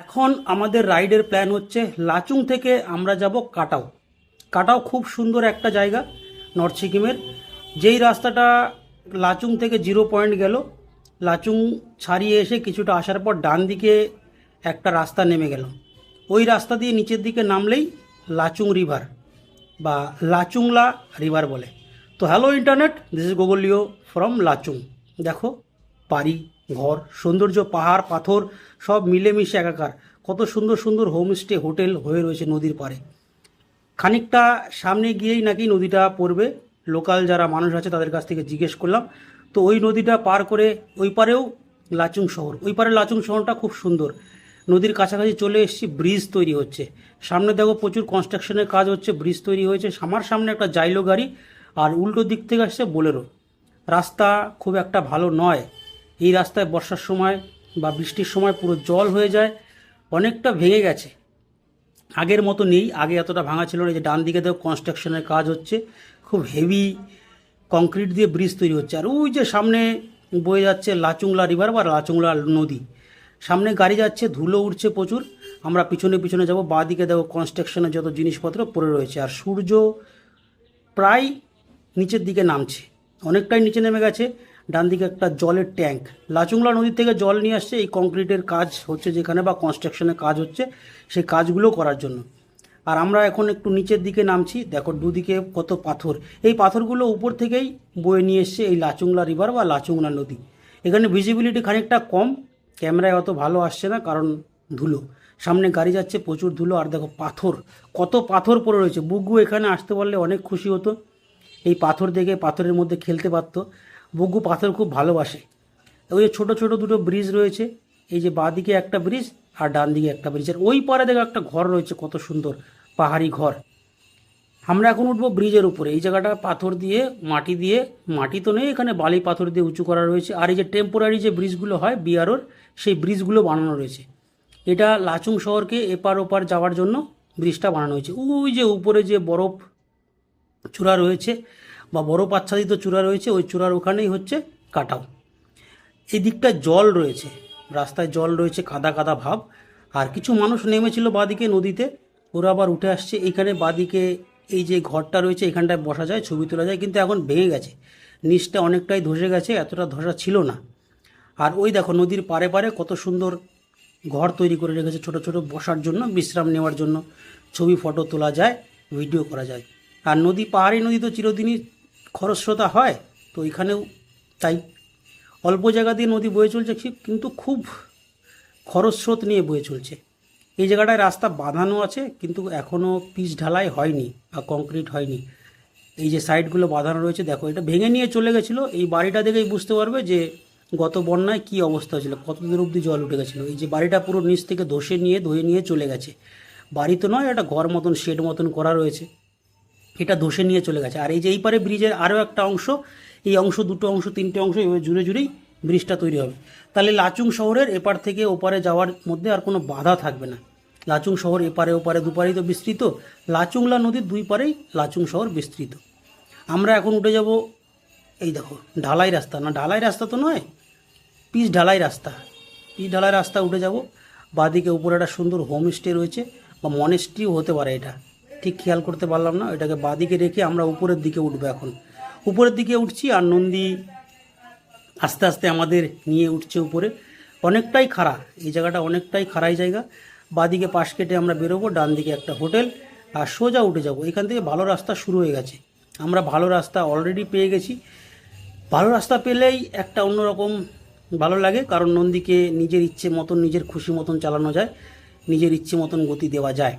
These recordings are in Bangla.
এখন আমাদের রাইডের প্ল্যান হচ্ছে লাচুং থেকে আমরা যাব কাটাও। কাটাও খুব সুন্দর একটা জায়গা নর্থ সিকিমের। যেই রাস্তাটা লাচুং থেকে 0 পয়েন্ট গেল, লাচুং ছাড়িয়ে এসে কিছুটা আসার পর ডান দিকে একটা রাস্তা নেমে গেল, ওই রাস্তা দিয়ে নিচের দিকে নামলেই লাচুং রিভার বা লাচুংলা রিভার বলে। তো hello internet, this is Google Leo from Lachung. দেখো বাড়ি, ঘর, সৌন্দর্য, পাহাড়, পাথর সব মিলেমিশে একাকার। কত সুন্দর সুন্দর হোমস্টে, হোটেল হয়ে রয়েছে নদীর পাড়ে। খানিকটা সামনে গিয়েই নাকি নদীটা পড়বে। লোকাল যারা মানুষ আছে তাদের কাছ থেকে জিজ্ঞেস করলাম, তো ওই নদীটা পার করে ওই পারেও লাচুং শহর। ওই পারে লাচুং শহরটা খুব সুন্দর। নদীর কাছাকাছি চলে এসেছি, ব্রিজ তৈরি হচ্ছে। সামনে দেখো প্রচুর কনস্ট্রাকশনের কাজ হচ্ছে, ব্রিজ তৈরি হয়েছে। আমার সামনে একটা জাইলো গাড়ি আর উল্টো দিক থেকে আসছে বোলেরো। রাস্তা খুব একটা ভালো নয়। এই রাস্তায় বর্ষার সময় বা বৃষ্টির সময় পুরো জল হয়ে যায়, অনেকটা ভেঙে গেছে, আগের মতো নেই। আগে এতটা ভাঙা ছিল না। যে ডান দিকে দেখো কনস্ট্রাকশনের কাজ হচ্ছে, খুব হেভি কংক্রিট দিয়ে ব্রিজ তৈরি হচ্ছে। আর ওই যে সামনে বয়ে যাচ্ছে লাচুংলা রিভার বা লাচুংলা নদী। সামনে গাড়ি যাচ্ছে, ধুলো উঠছে প্রচুর। আমরা পিছনে পিছনে যাব। বাঁ দিকে দেখো কনস্ট্রাকশনের যত জিনিসপত্র পড়ে রয়েছে। আর সূর্য প্রায় নিচের দিকে নামছে, অনেকটাই নিচে নেমে গেছে। ডান দিকে একটা জলের ট্যাঙ্ক, লাচুংলা নদীর থেকে জল নিয়ে আসছে। এই কংক্রিটের কাজ হচ্ছে যেখানে বা কনস্ট্রাকশনের কাজ হচ্ছে, সেই কাজগুলো করার জন্য। আর আমরা এখন একটু নিচের দিকে নামছি। দেখো দুদিকে কত পাথর। এই পাথরগুলো উপর থেকেই বয়ে নিয়ে এসছে এই লাচুংলা রিভার বা লাচুংলা নদী। এখানে ভিজিবিলিটি খানিকটা কম, ক্যামেরায় অত ভালো আসছে না, কারণ ধুলো। সামনে গাড়ি যাচ্ছে, প্রচুর ধুলো। আর দেখো পাথর, কত পাথর পড়ে রয়েছে। বুগু এখানে আসতে পারলে অনেক খুশি হতো। এই পাথর দেখে পাথরের মধ্যে খেলতে পারতো। বুগু পাথর খুব ভালোবাসে। ওই যে ছোটো ছোটো দুটো ব্রিজ রয়েছে, এই যে বাঁ দিকে একটা ব্রিজ আর ডান দিকে একটা ব্রিজ। আর ওই পারে দেখো একটা ঘর রয়েছে, কত সুন্দর পাহাড়ি ঘর। আমরা এখন উঠবো ব্রিজের উপরে। এই জায়গাটা পাথর দিয়ে, মাটি দিয়ে, মাটি তো নেই এখানে, বালি পাথর দিয়ে উঁচু করা রয়েছে। আর এই যে টেম্পোরারি যে ব্রিজগুলো হয় বিআরওর, সেই ব্রিজগুলো বানানো রয়েছে। এটা লাচুং শহরকে এপার ওপার যাওয়ার জন্য ব্রিজটা বানানো হয়েছে। ওই যে উপরে যে বরফ চূড়া রয়েছে বা বরফ আচ্ছাদিত চূড়া রয়েছে, ওই চূড়ার ওখানেই হচ্ছে কাটাও। এই দিকটা জল রয়েছে, রাস্তায় জল রয়েছে, কাদা কাদা ভাব। আর কিছু মানুষ নেমেছিল বাদিকে নদীতে, ওরা আবার উঠে আসছে। এইখানে বাদিকে এই যে ঘরটা রয়েছে, এখানটায় বসা যায়, ছবি তোলা যায়, কিন্তু এখন ভেঙে গেছে। নিচটা অনেকটাই ধসে গেছে, এতটা ধসা ছিল না। আর ওই দেখো নদীর পারে পারে কত সুন্দর ঘর তৈরি করে রেখেছে, ছোট ছোট বসার জন্য, বিশ্রাম নেওয়ার জন্য। ছবি ফটো তোলা যায়, ভিডিও করা যায়। আর নদী, পাহাড়ি নদী তো চিরদিনই খরস্রোতা হয়, তো এখানেও তাই। অল্প জায়গা দিয়ে নদী বয়ে চলছে, কিন্তু খুব খরস্রোত নিয়ে বয়ে চলছে। এই জায়গাটায় রাস্তা বাঁধানো আছে, কিন্তু এখনও পিচ ঢালাই হয়নি বা কংক্রিট হয়নি। এই যে সাইডগুলো বাঁধানো রয়েছে, দেখো এটা ভেঙে নিয়ে চলে গেছিলো। এই বাড়িটা দেখেই বুঝতে পারবে যে গত বন্যায় কী অবস্থা হয়েছিল, কত দূর অবধি জল উঠে গেছিলো। এই যে বাড়িটা পুরো নিচ থেকে ধুয়ে নিয়ে চলে গেছে। বাড়ি তো নয়, একটা ঘর মতন, শেড মতন করা রয়েছে, এটা ধসে নিয়ে চলে গেছে। আর এই যে এই পারে ব্রিজের আরও একটা অংশ, এই অংশ, দুটো অংশ, তিনটে অংশ, এভাবে জুড়ে জুড়েই ব্রিজটা তৈরি হবে। তাহলে লাচুং শহরের এপার থেকে ওপারে যাওয়ার মধ্যে আর কোনো বাধা থাকবে না। লাচুং শহর এপারে ওপারে দুপারেই তো বিস্তৃত। লাচুংলা নদীর দুই পারেই লাচুং শহর বিস্তৃত। আমরা এখন উঠে যাব, এই দেখো ঢালাই রাস্তা, না ঢালাই রাস্তা তো নয়, পিচ ঢালাই রাস্তা। পিচ ঢালাই রাস্তা উঠে যাব। বাঁদিকে উপরে একটা সুন্দর হোমস্টে রয়েছে বা মনেস্ট্রিও হতে পারে, এটা ঠিক খেয়াল করতে পারলাম না। এটাকে বাঁদিকে রেখে আমরা উপরের দিকে উঠবো। এখন উপরের দিকে উঠছি, আর নন্দী আস্তে আস্তে আমাদের নিয়ে উঠছে উপরে। অনেকটাই খাড়া এই জায়গাটা, অনেকটাই খাড়াই জায়গা। বাঁদিকে পাশ কেটে আমরা বেরোবো, ডান দিকে একটা হোটেল, আর সোজা উঠে যাব। এখান থেকে ভালো রাস্তা শুরু হয়ে গেছে, আমরা ভালো রাস্তা অলরেডি পেয়ে গেছি। ভালো রাস্তা পেলেই একটা অন্যরকম ভালো লাগে, কারণ নন্দীকে নিজের ইচ্ছে মতন, নিজের খুশি মতন চালানো যায়, নিজের ইচ্ছে মতন গতি দেওয়া যায়।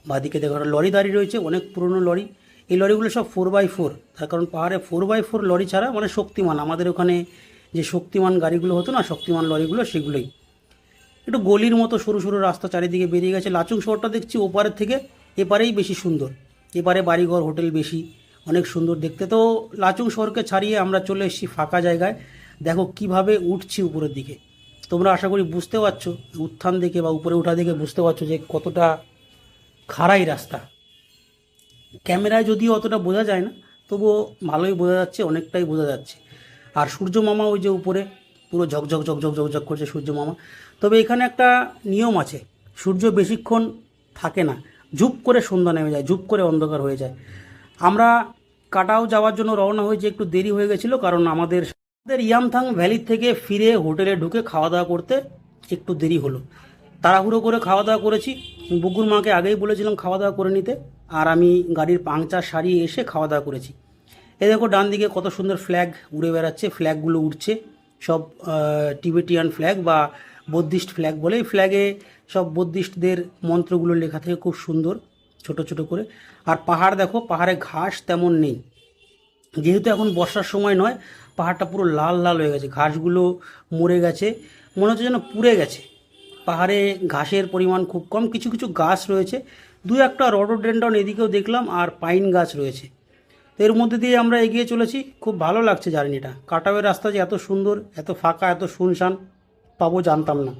বাঁদিকে দেখো একটা লরি দাঁড়িয়ে রয়েছে, অনেক পুরনো লরি। এই লরিগুলো সব 4x4, তার কারণ পাহাড়ে 4x4 লরি ছাড়া, মানে শক্তিমান, আমাদের ওখানে যে শক্তিমান গাড়িগুলো হতো না, শক্তিমান লরিগুলো, সেগুলোই। একটু গলির মতো সরু সরু রাস্তা চারিদিকে বেরিয়ে গেছে। লাচুং শহরটা দেখছি ওপারের থেকে এপারেই বেশি সুন্দর। এপারে বাড়িঘর, হোটেল বেশি, অনেক সুন্দর দেখতে। তো লাচুং শহরকে ছাড়িয়ে আমরা চলে এসেছি ফাঁকা জায়গায়। দেখো কিভাবে উঠছি উপরের দিকে। তোমরা আশা করি বুঝতে পারছো, উত্থান দেখে বা উপরে ওঠা দেখে বুঝতে পারছো যে কতটা খাড়াই রাস্তা। ক্যামেরায় যদিও অতটা বোঝা যায় না, তবুও ভালোই বোঝা যাচ্ছে, অনেকটাই বোঝা যাচ্ছে। আর সূর্য মামা ওই যে উপরে পুরো ঝকঝক ঝকঝক ঝকঝক করছে সূর্য মামা। তবে এখানে একটা নিয়ম আছে, সূর্য বেশিক্ষণ থাকে না, ঝুপ করে সন্ধ্যা নেমে যায়, ঝুপ করে অন্ধকার হয়ে যায়। আমরা কাটাও যাওয়ার জন্য রওনা হয়েছে, একটু দেরি হয়ে গেছিলো কারণ আমাদের ইয়ামথাং ভ্যালি থেকে ফিরে হোটেলে ঢুকে খাওয়া দাওয়া করতে একটু দেরি হলো। তাড়াহুড়ো করে খাওয়া দাওয়া করেছি, বুগুর মাকে আগেই বলেছিলাম খাওয়া দাওয়া করে নিতে, আর আমি গাড়ির পাংচার সারিয়ে এসে খাওয়া দাওয়া করেছি। এই দেখো ডান দিকে কত সুন্দর ফ্ল্যাগ উড়ে বেড়াচ্ছে, ফ্ল্যাগগুলো উঠছে সব টিবেটিয়ান ফ্ল্যাগ বা বৌদ্ধিস্ট ফ্ল্যাগ বলে। এই ফ্ল্যাগে সব বৌদ্ধিস্টদের মন্ত্রগুলো লেখা থাকে খুব সুন্দর ছোট ছোট করে। আর পাহাড় দেখো, পাহাড়ে ঘাস তেমন নেই, যেহেতু এখন বর্ষার সময় নয়, পাহাড়টা পুরো লাল লাল হয়ে গেছে, ঘাসগুলো মরে গেছে, মনে হচ্ছে যেন পুড়ে গেছে। পাহাড়ে ঘাসের পরিমাণ খুব কম, কিছু কিছু গাছ রয়েছে, দু একটা রডোডেন্ড্রন এদিকেও দেখলাম, আর পাইন গাছ রয়েছে। তো এর মধ্যে দিয়ে আমরা এগিয়ে চলেছি, খুব ভালো লাগছে জার্নিটা। কাটাওয়ের রাস্তা যে এত সুন্দর, এত ফাঁকা, এত শুনশান পাবো জানতাম না।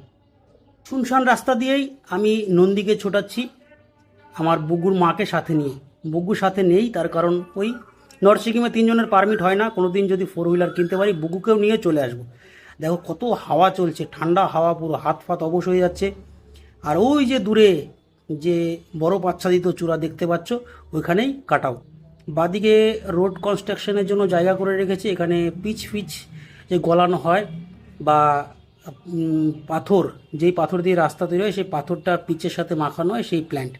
শুনশান রাস্তা দিয়েই আমি নন্দীকে ছোটাচ্ছি আমার বুগুর মাকে সাথে নিয়ে। বুগু সাথে নেই, তার কারণ ওই নর্থ সিকিমে 3 জনের পারমিট হয় না, কোনো দিন যদি 4 হুইলার কিনতে পারি বুগুকেও নিয়ে চলে আসবো। দেখো কত হাওয়া চলছে, ঠান্ডা হাওয়া, পুরো হাত ফাত অবশ হয়ে যাচ্ছে। আর ওই যে দূরে যে বরফ আচ্ছাদিত চূড়া দেখতে পাচ্ছ, ওইখানেই কাটাও। বাদিকে রোড কনস্ট্রাকশনের জন্য জায়গা করে রেখেছে, এখানে পিচ ফিচ যে গলানো হয় বা পাথর, যেই পাথর দিয়ে রাস্তা তৈরি হয় সেই পাথরটা পিচের সাথে মাখানো হয়, সেই প্ল্যান্ট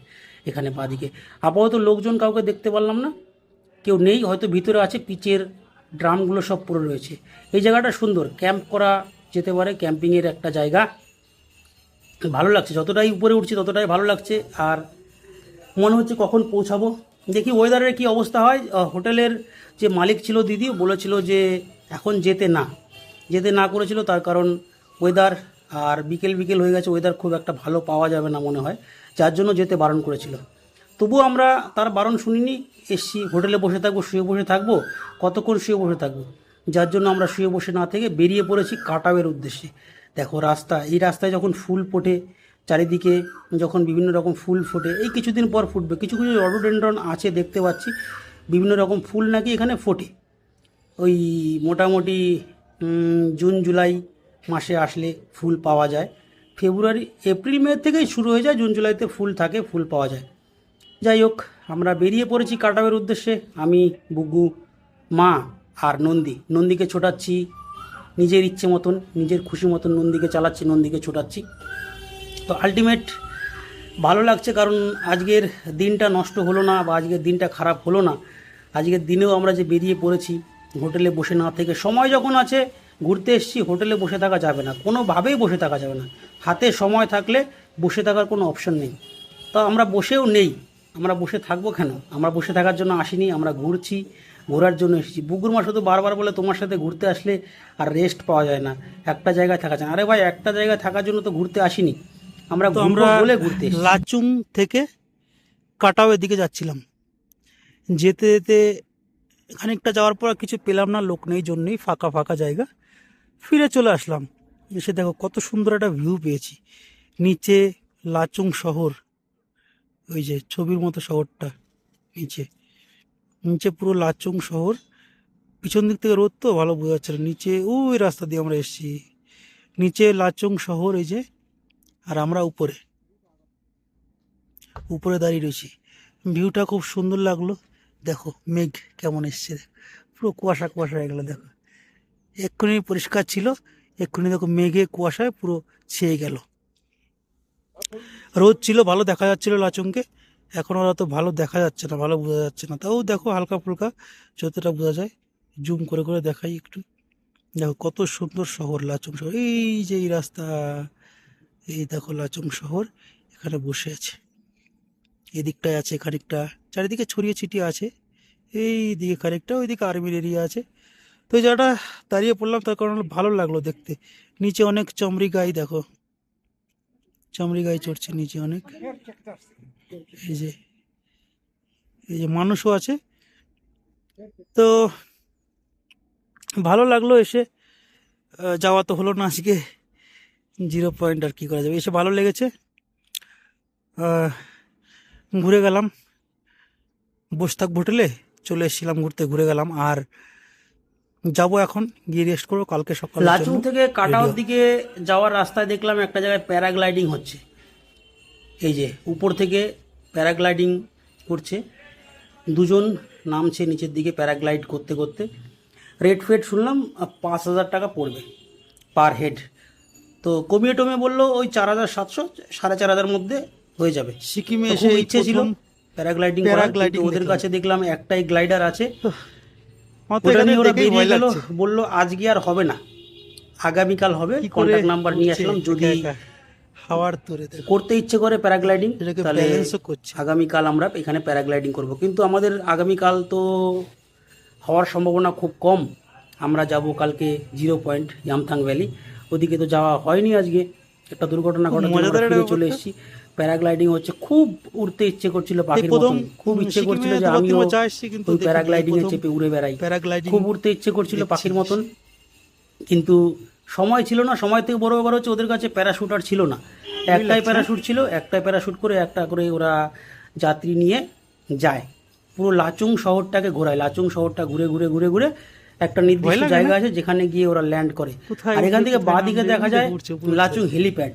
এখানে বাদিকে। আপাতত লোকজন কাউকে দেখতে পারলাম না, কেউ নেই, হয়তো ভিতরে আছে, পিচের ড্রামগুলো সব পড়ে রয়েছে। এই জায়গাটা সুন্দর, ক্যাম্প করা যেতে পারে, ক্যাম্পিংয়ের একটা জায়গা। ভালো লাগছে, যতটাই উপরে উঠছি ততটাই ভালো লাগছে। আর মনে হচ্ছে কখন পৌঁছাবো, দেখি ওয়েদারের কি অবস্থা হয়। হোটেলের যে মালিক ছিল দিদি বলেছিল যে এখন যেতে না করেছিল, তার কারণ ওয়েদার, আর বিকেল বিকেল হয়ে গেছে, ওয়েদার খুব একটা ভালো পাওয়া যাবে না মনে হয়, যার জন্য যেতে বারণ করেছিল। তবুও আমরা তার বারণ শুনিনি, এসছি। হোটেলে বসে থাকবো, শুয়ে বসে থাকবো, কতক্ষণ শুয়ে বসে থাকবো, যার জন্য আমরা শুয়ে বসে না থেকে বেরিয়ে পড়েছি কাটাওয়ের উদ্দেশ্যে। দেখো রাস্তা, এই রাস্তায় যখন ফুল ফোটে চারিদিকে, যখন বিভিন্ন রকম ফুল ফোটে, এই কিছুদিন পর ফুটবে, কিছু কিছু রডোডেন্ড্রন আছে দেখতে পাচ্ছি, বিভিন্ন রকম ফুল নাকি এখানে ফোটে। ওই মোটামুটি জুন জুলাই মাসে আসলে ফুল পাওয়া যায়, ফেব্রুয়ারি এপ্রিল মে থেকেই শুরু হয়ে যায়, জুন জুলাইতে ফুল থাকে, ফুল পাওয়া যায়। যাই হোক, আমরা বেরিয়ে পড়েছি কাটাওয়ের উদ্দেশ্যে, আমি, বুগু, মা আর নন্দীকে ছোটাচ্ছি নিজের ইচ্ছে মতন, নিজের খুশি মতন নন্দীকে চালাচ্ছি, নন্দীকে ছোটাচ্ছি। তো আলটিমেট ভালো লাগছে, কারণ আজকের দিনটা নষ্ট হলো না বা আজকের দিনটা খারাপ হলো না। আজকের দিনেও আমরা যে বেরিয়ে পড়েছি হোটেলে বসে না থেকে, সময় যখন আছে ঘুরতে এসেছি, হোটেলে বসে থাকা যাবে না, কোনোভাবেই বসে থাকা যাবে না। হাতে সময় থাকলে বসে থাকার কোনো অপশন নেই। তো আমরা বসেও নেই, আমরা বসে থাকবো কেন? আমরা বসে থাকার জন্য আসিনি, আমরা ঘুরছি, ঘোরার জন্য এসেছি। বুগুর মা শুধু বারবার বলে তোমার সাথে ঘুরতে আসলে আর রেস্ট পাওয়া যায় না, একটা জায়গায় থাকা যায় না। আরে ভাই, একটা জায়গায় থাকার জন্য তো ঘুরতে আসিনি, আমরা ঘুরবো বলে ঘুরতে এসেছি। লাচুং থেকে কাটাওয়ের দিকে যাচ্ছিলাম, যেতে যেতে খানিকটা যাওয়ার পর কিছু পেলাম না, লোক নেই জন্যই, ফাঁকা ফাঁকা জায়গা, ফিরে চলে আসলাম। এসে দেখো কত সুন্দর একটা ভিউ পেয়েছি, নিচে লাচুং শহর, ওই যে ছবির মতো শহরটা, নিচে নিচে পুরো লাচুং শহর। পিছন দিক থেকে রোদ তো ভালো বোঝা যাচ্ছে না, নিচে ওই রাস্তা দিয়ে আমরা এসেছি, নিচে লাচুং শহর এই যে, আর আমরা উপরে উপরে দাঁড়িয়ে রয়েছি। ভিউটা খুব সুন্দর লাগলো। দেখো মেঘ কেমন এসছে, পুরো কুয়াশা কুয়াশা হয়ে গেলো। দেখো এক্ষুনি পরিষ্কার ছিল, এক্ষুনি দেখো মেঘে কুয়াশায় পুরো ছেয়ে গেল। রোদ ছিল, ভালো দেখা যাচ্ছিল লাচুংকে, এখন আর তো ভালো দেখা যাচ্ছে না, ভালো বোঝা যাচ্ছে না। তাও দেখো হালকা ফুলকা যতটা বোঝা যায়, জুম করে করে দেখাই একটু। দেখো কত সুন্দর শহর লাচুং শহর, এই যে এই রাস্তা, এই দেখো লাচুং শহর, এখানে বসে আছে, এদিকটায় আছে খানিকটা, চারিদিকে ছড়িয়ে ছিটিয়ে আছে, এই দিকে খানিকটা, ওইদিকে আর্মির এরিয়া আছে। তো এই জায়গাটা দাঁড়িয়ে পড়লাম, তার কারণ ভালো লাগলো দেখতে। নিচে অনেক চমড়ি গাই, দেখো চমড়ি গাই চড়ছে নিচে অনেক, এই যে এই যে মানুষও আছে। তো ভালো লাগলো এসে, যাওয়া তো হলো না আজকে, 0 পয়েন্ট আর কি করা যাবে, এসে ভালো লেগেছে। ঘুরে গেলাম, বসে থাকবো হোটেলে, চলে এসেছিলাম ঘুরতে, ঘুরে গেলাম। আর যাবো এখন, গিয়ে রেস্ট করবো, কালকে সকালে। লাচুং থেকে কাটাওর দিকে যাওয়ার রাস্তায় দেখলাম একটা জায়গায় প্যারাগ্লাইডিং হচ্ছে। এই যে উপর থেকে প্যারাগ্লাইডিং করছে, দুজন নামছে নিচের দিকে প্যারাগ্লাইড করতে করতে। রেট ফেট শুনলাম 5,000 টাকা পড়বে পার হেড। তো কমিয়ে টমিয়ে বললো ওই 4,700 4,500 মধ্যে হয়ে যাবে। সিকিমে তো এসে খুব এই ইচ্ছে ছিল প্রথম প্যারাগ্লাইডিং করার, প্যারাগ্লাইডিং কিন্তু ওদের দেখলাম। কাছে দেখলাম একটাই গ্লাইডার আছে। আমার তো ওটা এখানে নিয়ে ওরা দেখেই বেরিয়ে ভয় গেল, লাগছে। বললো আজকে আর হবে না, আগামীকাল হবে। কি করে কন্ট্যাক্ট নাম্বার নিয়ে উঠছে আসলাম, যদি একা একা। হাওয়ার তোরে দেখো। করতে ইচ্ছে করে প্যারাগ্লাইডিং এটাকে তাহলে ব্যালেন্সও করছে। আগামীকাল আমরা এখানে প্যারাগ্লাইডিং করব। কিন্তু আমাদের আগামীকাল তো হওয়ার সম্ভাবনা খুব কম। আমরা যাব কালকে 0 পয়েন্ট ইয়ামথাং ভ্যালি, ওদিকে তো যাওয়া হয়নি আজকে, একটা দুর্ঘটনা খুব ঘটাতে মজাদার আমরা ফিরে একটা চলে ব্যাপার। এসেছি। প্যারাগ্লাইডিং হচ্ছে, খুব উড়তে ইচ্ছে করছিল পাখির প্রথম মতন, খুব ইচ্ছে সিকিমে করছিল যে দুবার আমিও তিনবার যাওয়া এসেছি, কিন্তু ওই দেখিনি। প্যারাগ্লাইডিং এ প্রথম চেপে উড়ে বেড়াই, প্যারাগ্লাইডিং খুব উড়তে ইচ্ছে করছিল দেখছি। পাখির মতন। কিন্তু সময় ছিল না, সময় থেকে বড় ব্যাপার হচ্ছে ওদের কাছে প্যারাশুট আর ছিল না। একটাই প্যারাশুট ছিল, একটাই প্যারাশুট করে একটা করে ওরা যাত্রী নিয়ে যায়, পুরো লাচুং শহরটাকে ঘোরায়। লাচুং শহরটা ঘুরে ঘুরে ঘুরে ঘুরে একটা নির্দিষ্ট লাগে জায়গা না? আছে যেখানে গিয়ে ওরা ল্যান্ড করে। কোথায় আর এখান উঠবে, থেকে কোথায় বাঁ দিকে নামবে, দেখা উঠে যায় উঠছে, উপরে লাচুং হেলিপ্যাড।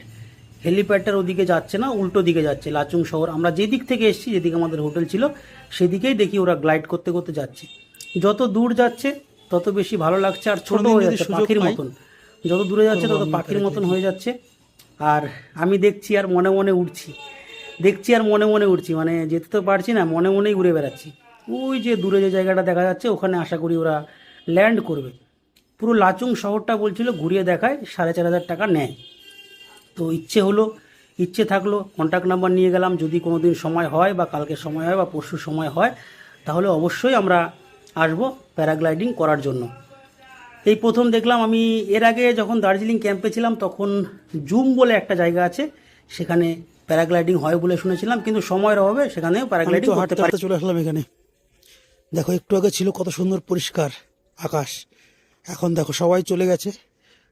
হেলিপ্যাডটার ওদিকে যাচ্ছে না, উল্টো দিকে যাচ্ছে লাচুং শহর। আমরা যেদিক থেকে এসেছি, যেদিকে আমাদের হোটেল ছিল, সেদিকেই দেখি ওরা গ্লাইড করতে করতে যাচ্ছে। যত দূর যাচ্ছে তত বেশি ভালো লাগছে, আর ছোট কোনোদিন হয়ে যদি যাচ্ছে সুযোগ পাখির পাই, মতন। যত দূরে যাচ্ছে তত করবো পাখির আমরা মতন হয়ে যাচ্ছে। আর আমি দেখছি আর মনে মনে উঠছি, দেখছি আর মনে মনে উঠছি, মানে যেতে তো পারছি না, মনে মনেই ঘুরে বেড়াচ্ছি। ওই যে দূরে যে জায়গাটা দেখা যাচ্ছে, ওখানে আশা করি ওরা ল্যান্ড করবে। পুরো লাচুং শহরটা বলছিল ঘুরিয়ে দেখায়, 4,500 টাকা নেয়। তো ইচ্ছে হলো, ইচ্ছে থাকলো, কন্ট্যাক্ট নাম্বার নিয়ে গেলাম, যদি কোনো দিন সময় হয় বা কালকে সময় হয় বা পরশু সময় হয়, তাহলে অবশ্যই আমরা আসবো প্যারাগ্লাইডিং করার জন্য। এই প্রথম দেখলাম আমি। এর আগে যখন দার্জিলিং ক্যাম্পে ছিলাম তখন জুম বলে একটা জায়গা আছে, সেখানে প্যারাগ্লাইডিং হয় বলে শুনেছিলাম, কিন্তু সময়ের অভাবে সেখানেও আমি প্যারাগ্লাইডিং তো করতে হাঁটতে পারি। হাঁটতে চলে আসলাম এখানে। দেখো একটু আগে ছিল কত সুন্দর পরিষ্কার আকাশ, এখন দেখো সবাই চলে গেছে,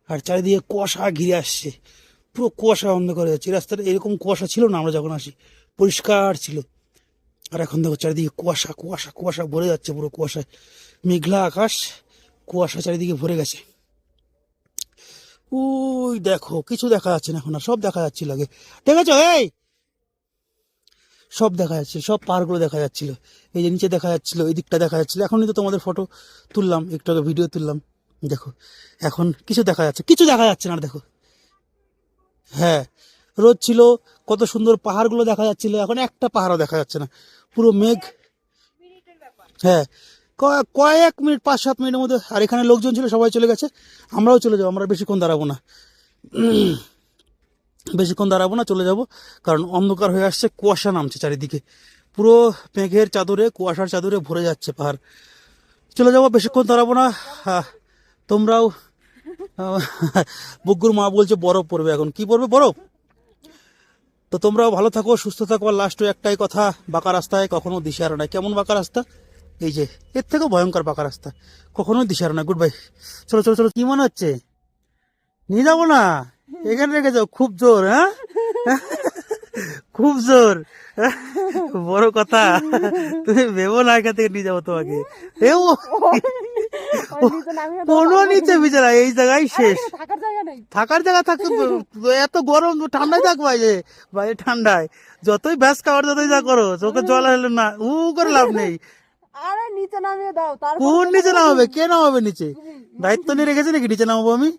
আর চারিদিকে কুয়াশা ঘিরে আসছে, পুরো কুয়াশা অন্ধকার হয়ে যাচ্ছে। রাস্তাটা এরকম কুয়াশা ছিল না আমরা যখন আসি, পরিষ্কার ছিল। আর এখন দেখো চারিদিকে কুয়াশা কুয়াশা কুয়াশা ভরে যাচ্ছে, পুরো কুয়াশায় মেঘলা আকাশ, কুয়াশা চারিদিকে ভরে গেছে। ওই দেখো কিছু দেখা যাচ্ছে না এখন, আর সব দেখা যাচ্ছিল আগে, দেখেছো? এই সব দেখা যাচ্ছে, সব পাহাড়গুলো দেখা যাচ্ছিল, এই যে নিচে দেখা যাচ্ছিল, এই দিকটা দেখা যাচ্ছিল। এখনই তো তোমাদের ফটো তুললাম, একটু আগে ভিডিও তুললাম, দেখো এখন কিছু দেখা যাচ্ছে, কিছু দেখা যাচ্ছে না আর দেখো। হ্যাঁ, রোদ ছিল, কত সুন্দর পাহাড়গুলো দেখা যাচ্ছিল, এখন একটা পাহাড়ও দেখা যাচ্ছে না, পুরো মেঘ। হ্যাঁ, কয়েক মিনিট, 5-7 মিনিটের মধ্যে। আর এখানে লোকজন ছিল, সবাই চলে গেছে, আমরাও চলে যাবো। আমরা বেশিক্ষণ দাঁড়াবো না, বেশিক্ষণ দাঁড়াবো না, চলে যাব। কারণ অন্ধকার হয়ে আসছে, কুয়াশা নামছে চারিদিকে, পুরো মেঘের চাদরে, কুয়াশার চাদরে ভরে যাচ্ছে পাহাড়। চলে যাবো, বেশিক্ষণ দাঁড়াবো না। তোমরাও বুগ্গুর মা বলছে বরফ পড়বে, এখন কি পড়বে বরফ। তো তোমরাও ভালো থাকো, সুস্থ থাকো। আর লাস্টে একটাই কথা, বাঁকা রাস্তায় কখনো দিশেহারা নয়। কেমন বাঁকা রাস্তা, এই যে এর থেকেও ভয়ঙ্কর বাঁকা রাস্তা, কখনোই দিশেহারা নয়। Good bye. চলো চলো চলো, কি মনে হচ্ছে? নিয়ে যাবো না, এখানে রেখে যাও, খুব জোর। হ্যাঁ, খুব জোর, বড় কথা। তুমি ভেবো না এখান থেকে নিয়ে যাবো তোমাকে। এও কোনো নিচে বিছানা, এই জায়গায় শেষ। থাকার জায়গা থাকতো, এত গরম, ঠান্ডায় থাকবো বাইরে, বাইরে ঠান্ডায় যতই ব্যাস খাবার, যতই যা করো, চোখে জল আসলে না, করে লাভ নেই। আরে নিচে নামিয়ে দাও, কোন নিচে নামাবে, কে নামাবে নিচে? দায়িত্ব নিয়ে রেখেছে নাকি নিচে নামাবো আমি?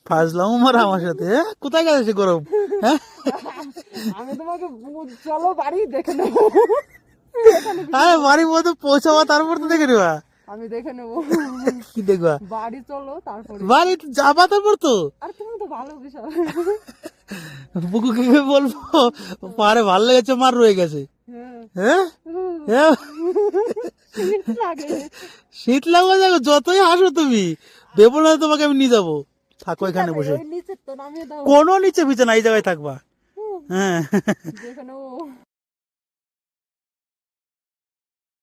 ফাজলাম মারা আমার সাথে। হ্যাঁ, কোথায় গেছে গরম? হ্যাঁ, আমি তোমাকে চলো বাড়ি দেখে নেবো। আরে বাড়ির মধ্যে পৌঁছাবা, তারপর তো দেখে নেবা। আমি দেখে নেবো, কি দেখবা? বাড়ি চলো তারপরে। বাড়ি যাবা তারপর তো। আর তুমি তো ভালো বিষয়। বুকুকে বলবো পারে ভাল লেগেছে, মার রয়ে গেছে। হ্যাঁ, হ্যাঁ, শীত লাগে। শীত লাগবে, দেখো যতই হাসো তুমি, ভেবো না তোমাকে আমি নিয়ে যাবো। থাকো এখানে বসে, ওই নিচে তো নামিয়ে দাও, কোনো নিচে বিছানা, এই জায়গায় থাকবা। হ্যাঁ। দেখে নেবো।